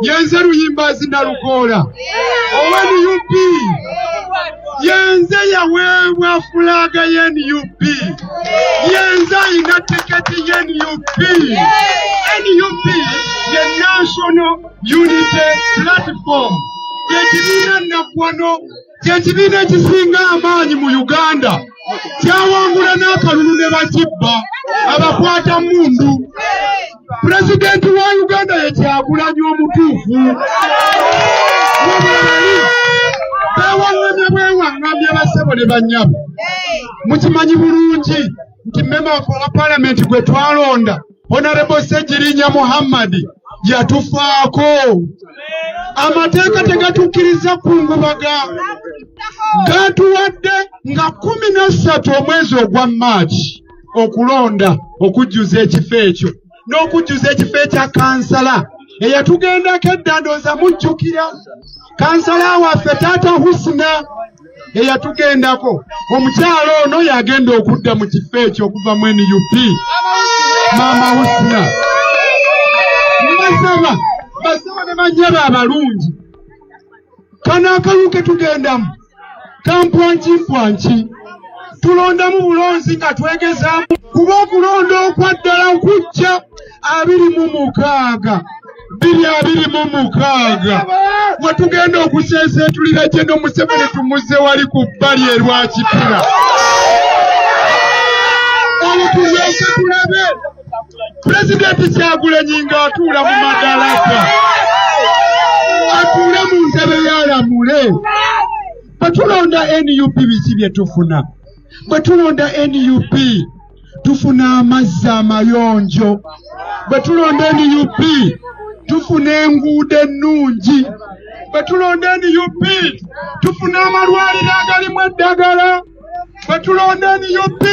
yenze Luyimbazi Nalukola NUP yenze yaweebwa fulaga ya NUP yenze ayina tiketi ya NUP ye National Unity Platform yekibiina nakwano kyekibiina ekisinga amaanyi mu Uganda kyawangula n'akalulu ne bakibba abakwata mundu. Pulezidenti wa Uganda ye Kyagulanyi omutuufu bewaŋŋamye basebo ne bannyabo. Mukimanyi bulungi nti member wa parliament gwe twalonda Honorable Ssegirinya Muhammad yatufaako. Amateeka tegatukkiriza kungubaga gatuwadde nga 13 omwezi ogwa Maachi okulonda okujjuza ekifo ekyo n'okujjuza ekifo ekya kansala eyatugendako edda ndowooza mujjukira kansala waffe Taata Husna eyatugendako. Omukyalo ono yagenda okudda mu kifo ekyo okuva mu NUP Maama Husna. Basaba ne bannyaba abalungi kano akalu ke tugendamu kampwanki tulondamu bulonzi nga twegezaamu kuba okulonda okwaddala nkujja 2026 wetugenda okuseeseetulira General Museveni tumuze wali ku bbali erwa Kipira. Olwo tulyoke tulabe Pulezidenti Kyagulanyi ng'atuula mu madaraka, atuule mu ntebe y'alamule. Bwe tulonda NUP biki bye tufuna? Bwe tulonda NUP tufuna amazzi amayonjo. Bwe tulonda NUP tufuna enguudo ennungi. Bwe tulonda NUP tufuna amalwaliro agalimu eddagala. Bwe tulonda NUP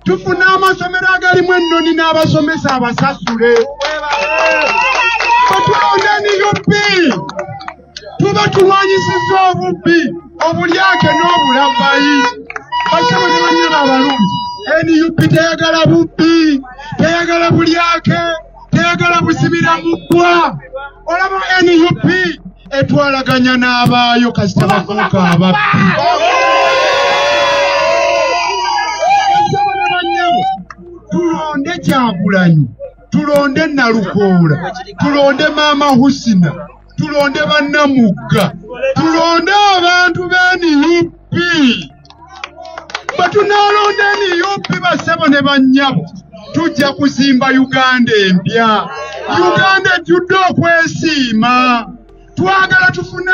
tufuna amasomero agalimu ennoni n'abasomesa abasasule. Bwe tulonda NUP tuba tulwanyisizza obubbi obulyake n'obulavayi. Basabo ne bannyaba abalungi NUP teyagala bubbi, teyagala bulyake, teyagala busibira mu ggwa. Olaba NUP etwalaganya n'abaayo kasita bafuuka ababbi. Tulonde Kyagulanyi, tulonde Nalukola, tulonde Maama Husna, tulonde Bannamugga, tulonde abantu ba NUP. Bwe tunaalonda NUP basebo ne bannyabo tujja kuzimba Uganda empya. Uganda ejjudde okwesiima. Twagala tufune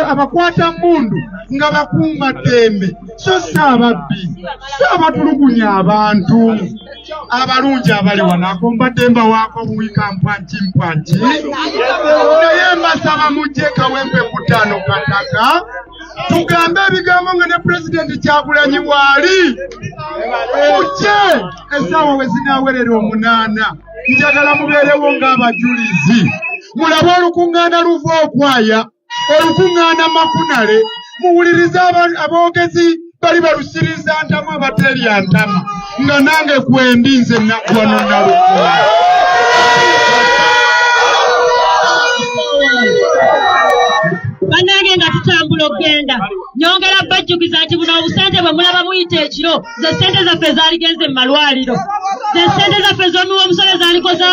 abakwata mundu nga bakuuma ddembe, so si ababbi, si abatulugunya abantu. Abalungi abali wano akombadde mbawaako buwika mpwanki naye mbasaba mujje Kawempe ku 5 Kataka tugambe ebigambo nga ne Pulezidenti Kyagulanyi waali. Mujje essaawa we zinaawerera 8 njagala mubeerewo ng'abajulizi. Mulabe olukuŋŋaana luva okwaya, olukuŋŋaana Makunale, muwulirize aboogezi bali balusiriza ntamu abaterya ntamu nga nange kwendi nze wano Nalukola. Bannange nga tutambula okgenda nyongera bajjukiza nti buno obusente bwe mulaba muyita ekiro ze ssente zaffe zaaligenze mu malwaliro, ze ssente zaffe z'omiwa omusole zaalikoza